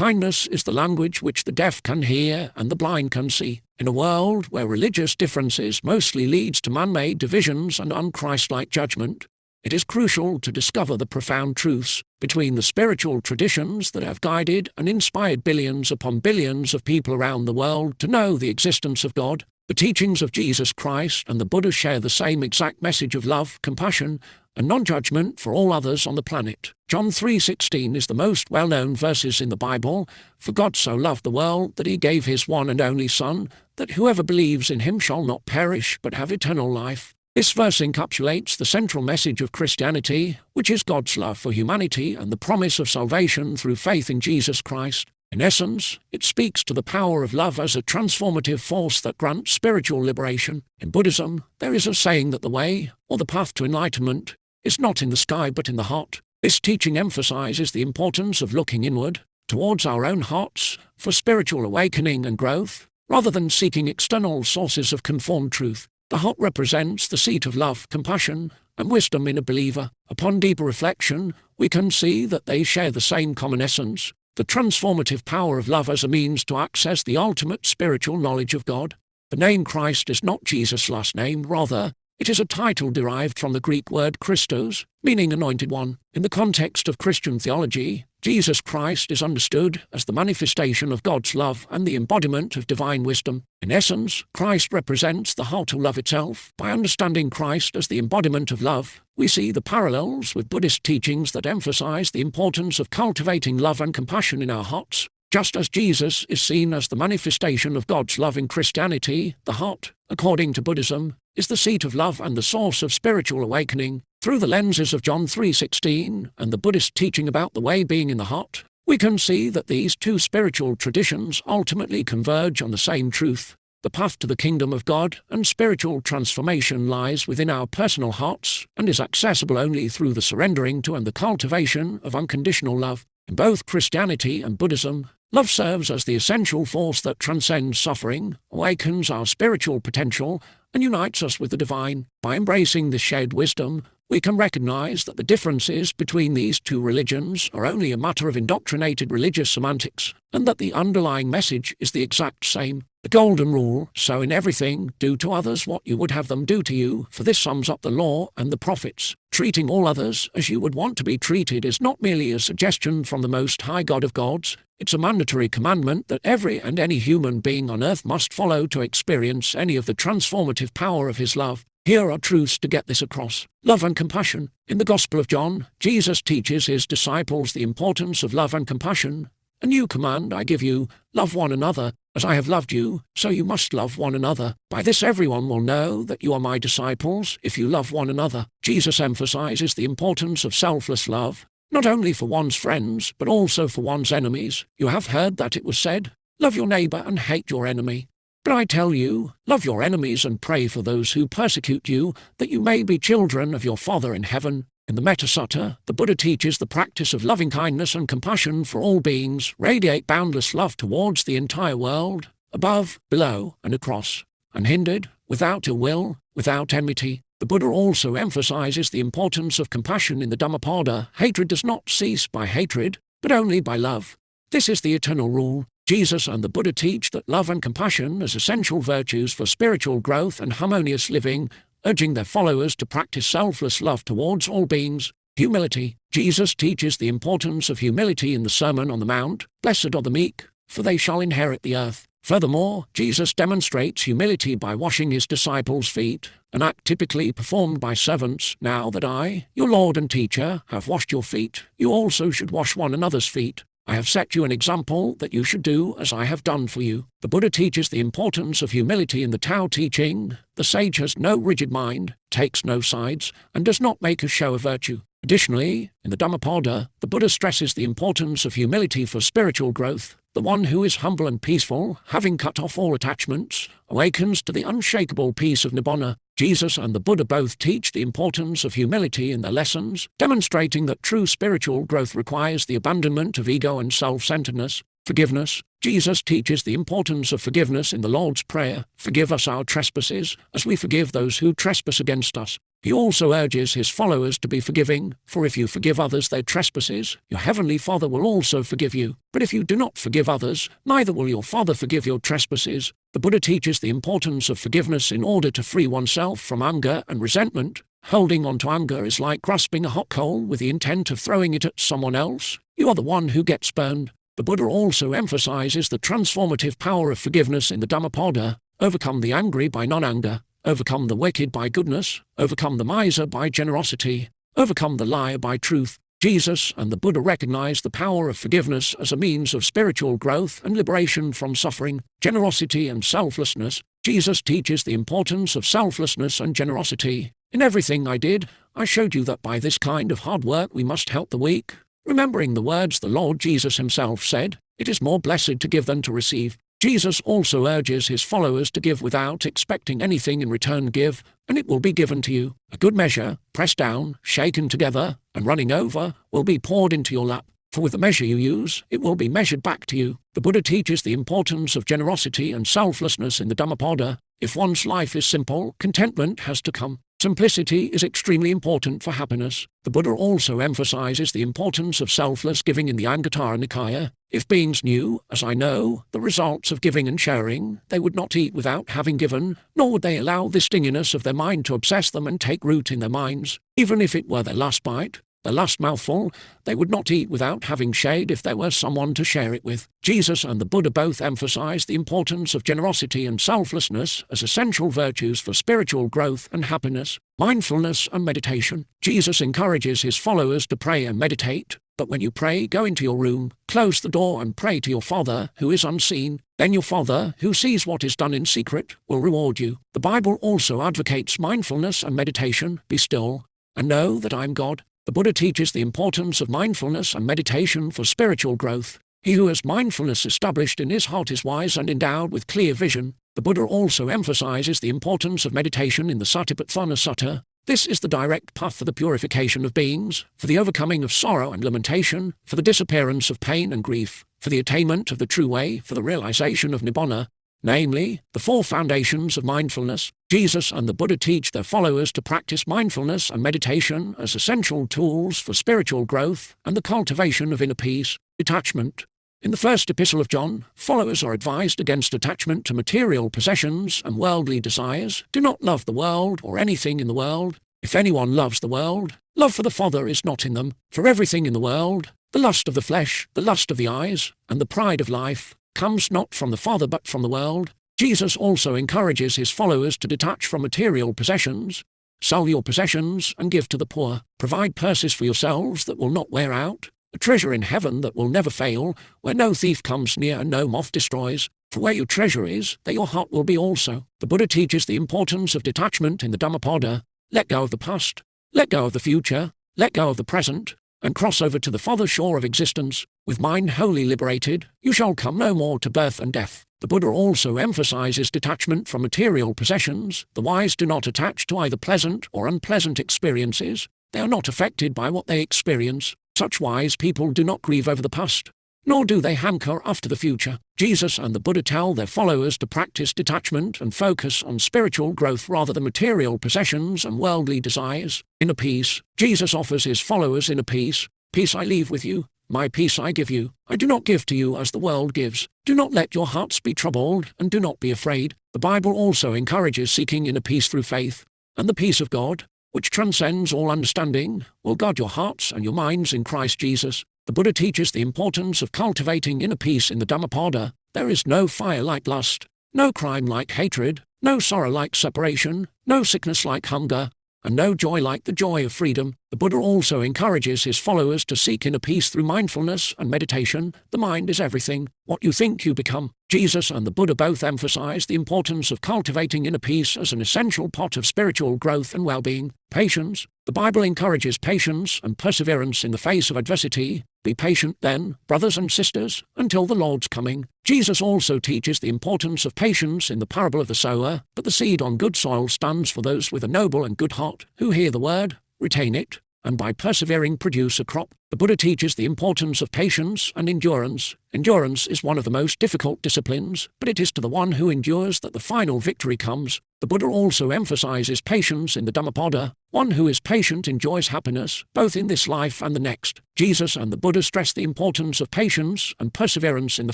Kindness is the language which the deaf can hear and the blind can see. In a world where religious differences mostly leads to man-made divisions and unchristlike judgment, it is crucial to discover the profound truths between the spiritual traditions that have guided and inspired billions upon billions of people around the world to know the existence of God. The teachings of Jesus Christ and the Buddha share the same exact message of love, compassion, and non-judgment for all others on the planet. John 3:16 is the most well-known verses in the Bible. For God so loved the world that he gave his one and only Son, that whoever believes in him shall not perish but have eternal life. This verse encapsulates the central message of Christianity, which is God's love for humanity and the promise of salvation through faith in Jesus Christ. In essence, it speaks to the power of love as a transformative force that grants spiritual liberation. In Buddhism, there is a saying that the way, or the path to enlightenment, is not in the sky but in the heart. This teaching emphasizes the importance of looking inward, towards our own hearts, for spiritual awakening and growth, rather than seeking external sources of conformed truth. The heart represents the seat of love, compassion, and wisdom in a believer. Upon deeper reflection, we can see that they share the same common essence, the transformative power of love as a means to access the ultimate spiritual knowledge of God. The name Christ is not Jesus' last name, rather, it is a title derived from the Greek word Christos, meaning anointed one. In the context of Christian theology, Jesus Christ is understood as the manifestation of God's love and the embodiment of divine wisdom. In essence, Christ represents the heart of love itself. By understanding Christ as the embodiment of love, we see the parallels with Buddhist teachings that emphasize the importance of cultivating love and compassion in our hearts. Just as Jesus is seen as the manifestation of God's love in Christianity, the heart, according to Buddhism, is the seat of love and the source of spiritual awakening. Through the lenses of John 3:16 and the Buddhist teaching about the way being in the heart, we can see that these two spiritual traditions ultimately converge on the same truth. The path to the kingdom of God and spiritual transformation lies within our personal hearts and is accessible only through the surrendering to and the cultivation of unconditional love. In both Christianity and Buddhism, love serves as the essential force that transcends suffering, awakens our spiritual potential, and unites us with the divine. By embracing this shared wisdom, we can recognize that the differences between these two religions are only a matter of indoctrinated religious semantics, and that the underlying message is the exact same. The golden rule, so in everything, do to others what you would have them do to you, for this sums up the law and the prophets. Treating all others as you would want to be treated is not merely a suggestion from the Most High God of gods, it's a mandatory commandment that every and any human being on earth must follow to experience any of the transformative power of his love. Here are truths to get this across. Love and compassion. In the Gospel of John, Jesus teaches his disciples the importance of love and compassion. A new command I give you, love one another. As I have loved you, so you must love one another. By this everyone will know that you are my disciples, if you love one another. Jesus emphasizes the importance of selfless love, not only for one's friends, but also for one's enemies. You have heard that it was said, love your neighbor and hate your enemy. But I tell you, love your enemies and pray for those who persecute you, that you may be children of your Father in heaven. In the Metta Sutta, the Buddha teaches the practice of loving kindness and compassion for all beings, radiate boundless love towards the entire world, above, below, and across, unhindered, without ill will, without enmity. The Buddha also emphasizes the importance of compassion in the Dhammapada. Hatred does not cease by hatred, but only by love. This is the eternal rule. Jesus and the Buddha teach that love and compassion as essential virtues for spiritual growth and harmonious living, urging their followers to practice selfless love towards all beings. Humility. Jesus teaches the importance of humility in the Sermon on the Mount. Blessed are the meek, for they shall inherit the earth. Furthermore, Jesus demonstrates humility by washing his disciples' feet, an act typically performed by servants. Now that I, your Lord and teacher, have washed your feet, you also should wash one another's feet. I have set you an example that you should do as I have done for you. The Buddha teaches the importance of humility in the Tao teaching. The sage has no rigid mind, takes no sides, and does not make a show of virtue. Additionally, in the Dhammapada, the Buddha stresses the importance of humility for spiritual growth. The one who is humble and peaceful, having cut off all attachments, awakens to the unshakable peace of Nibbana. Jesus and the Buddha both teach the importance of humility in their lessons, demonstrating that true spiritual growth requires the abandonment of ego and self-centeredness. Forgiveness. Jesus teaches the importance of forgiveness in the Lord's Prayer. Forgive us our trespasses, as we forgive those who trespass against us. He also urges his followers to be forgiving, for if you forgive others their trespasses, your heavenly Father will also forgive you. But if you do not forgive others, neither will your Father forgive your trespasses. The Buddha teaches the importance of forgiveness in order to free oneself from anger and resentment. Holding on to anger is like grasping a hot coal with the intent of throwing it at someone else. You are the one who gets burned. The Buddha also emphasizes the transformative power of forgiveness in the Dhammapada. Overcome the angry by non-anger. Overcome the wicked by goodness, overcome the miser by generosity, overcome the liar by truth. Jesus and the Buddha recognize the power of forgiveness as a means of spiritual growth and liberation from suffering, generosity and selflessness. Jesus teaches the importance of selflessness and generosity. In everything I did, I showed you that by this kind of hard work we must help the weak. Remembering the words the Lord Jesus himself said, "It is more blessed to give than to receive." Jesus also urges his followers to give without expecting anything in return. Give, and it will be given to you. A good measure, pressed down, shaken together, and running over, will be poured into your lap. For with the measure you use, it will be measured back to you. The Buddha teaches the importance of generosity and selflessness in the Dhammapada. If one's life is simple, contentment has to come. Simplicity is extremely important for happiness. The Buddha also emphasizes the importance of selfless giving in the Anguttara Nikaya. If beings knew, as I know, the results of giving and sharing, they would not eat without having given, nor would they allow the stinginess of their mind to obsess them and take root in their minds. Even if it were their last bite, their last mouthful, they would not eat without having shared if there were someone to share it with. Jesus and the Buddha both emphasize the importance of generosity and selflessness as essential virtues for spiritual growth and happiness. Mindfulness and meditation. Jesus encourages his followers to pray and meditate. But when you pray, go into your room, close the door and pray to your Father who is unseen. Then your Father, who sees what is done in secret, will reward you. The Bible also advocates mindfulness and meditation. Be still and know that I am God. The Buddha teaches the importance of mindfulness and meditation for spiritual growth. He who has mindfulness established in his heart is wise and endowed with clear vision. The Buddha also emphasizes the importance of meditation in the Satipatthana Sutta. This is the direct path for the purification of beings, for the overcoming of sorrow and lamentation, for the disappearance of pain and grief, for the attainment of the true way, for the realization of Nibbana, namely, the four foundations of mindfulness. Jesus and the Buddha teach their followers to practice mindfulness and meditation as essential tools for spiritual growth and the cultivation of inner peace. Detachment. In the first epistle of John, followers are advised against attachment to material possessions and worldly desires. Do not love the world or anything in the world. If anyone loves the world, love for the Father is not in them. For everything in the world, the lust of the flesh, the lust of the eyes, and the pride of life, comes not from the Father but from the world. Jesus also encourages his followers to detach from material possessions. Sell your possessions and give to the poor. Provide purses for yourselves that will not wear out, a treasure in heaven that will never fail, where no thief comes near and no moth destroys. For where your treasure is, there your heart will be also. The Buddha teaches the importance of detachment in the Dhammapada. Let go of the past, let go of the future, let go of the present, and cross over to the farther shore of existence. With mind wholly liberated, you shall come no more to birth and death. The Buddha also emphasizes detachment from material possessions. The wise do not attach to either pleasant or unpleasant experiences. They are not affected by what they experience. Such wise people do not grieve over the past, nor do they hanker after the future. Jesus and the Buddha tell their followers to practice detachment and focus on spiritual growth rather than material possessions and worldly desires. Inner peace. Jesus offers his followers inner peace. Peace I leave with you, my peace I give you. I do not give to you as the world gives. Do not let your hearts be troubled, and do not be afraid. The Bible also encourages seeking inner peace through faith, and the peace of God, which transcends all understanding, will guard your hearts and your minds in Christ Jesus. The Buddha teaches the importance of cultivating inner peace in the Dhammapada. There is no fire like lust, no crime like hatred, no sorrow like separation, no sickness like hunger, and no joy like the joy of freedom. The Buddha also encourages his followers to seek inner peace through mindfulness and meditation. The mind is everything. What you think you become. Jesus and the Buddha both emphasize the importance of cultivating inner peace as an essential part of spiritual growth and well-being. Patience. The Bible encourages patience and perseverance in the face of adversity. Be patient, then, brothers and sisters, until the Lord's coming. Jesus also teaches the importance of patience in the parable of the sower, but the seed on good soil stands for those with a noble and good heart, who hear the word, retain it, and by persevering produce a crop. The Buddha teaches the importance of patience and endurance. Endurance is one of the most difficult disciplines, but it is to the one who endures that the final victory comes. The Buddha also emphasizes patience in the Dhammapada. One who is patient enjoys happiness, both in this life and the next. Jesus and the Buddha stress the importance of patience and perseverance in the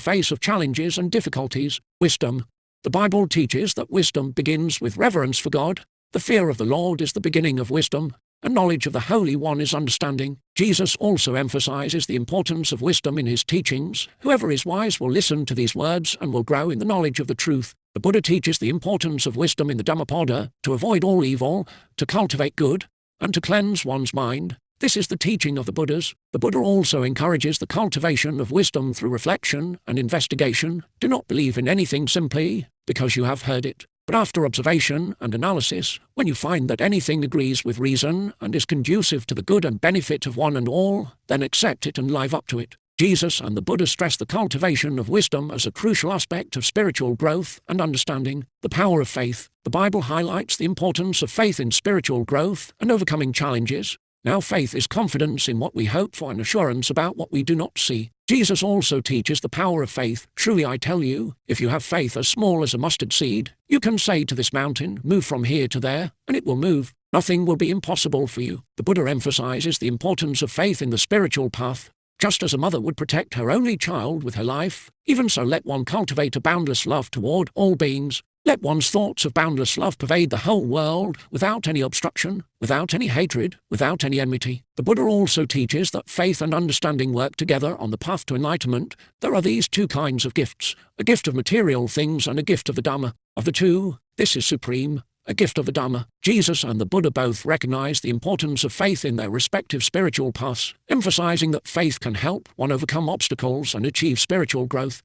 face of challenges and difficulties. Wisdom. The Bible teaches that wisdom begins with reverence for God. The fear of the Lord is the beginning of wisdom, and knowledge of the Holy One is understanding. Jesus also emphasizes the importance of wisdom in his teachings. Whoever is wise will listen to these words and will grow in the knowledge of the truth. The Buddha teaches the importance of wisdom in the Dhammapada, to avoid all evil, to cultivate good, and to cleanse one's mind. This is the teaching of the Buddhas. The Buddha also encourages the cultivation of wisdom through reflection and investigation. Do not believe in anything simply because you have heard it, but after observation and analysis. When you find that anything agrees with reason and is conducive to the good and benefit of one and all, then accept it and live up to it. Jesus and the Buddha stress the cultivation of wisdom as a crucial aspect of spiritual growth and understanding. The power of faith. The Bible highlights the importance of faith in spiritual growth and overcoming challenges. Now faith is confidence in what we hope for and assurance about what we do not see. Jesus also teaches the power of faith. Truly I tell you, if you have faith as small as a mustard seed, you can say to this mountain, move from here to there, and it will move. Nothing will be impossible for you. The Buddha emphasizes the importance of faith in the spiritual path. Just as a mother would protect her only child with her life, even so let one cultivate a boundless love toward all beings. Let one's thoughts of boundless love pervade the whole world, without any obstruction, without any hatred, without any enmity. The Buddha also teaches that faith and understanding work together on the path to enlightenment. There are these two kinds of gifts, a gift of material things and a gift of the Dhamma. Of the two, this is supreme, a gift of the Dhamma. Jesus and the Buddha both recognize the importance of faith in their respective spiritual paths, emphasizing that faith can help one overcome obstacles and achieve spiritual growth.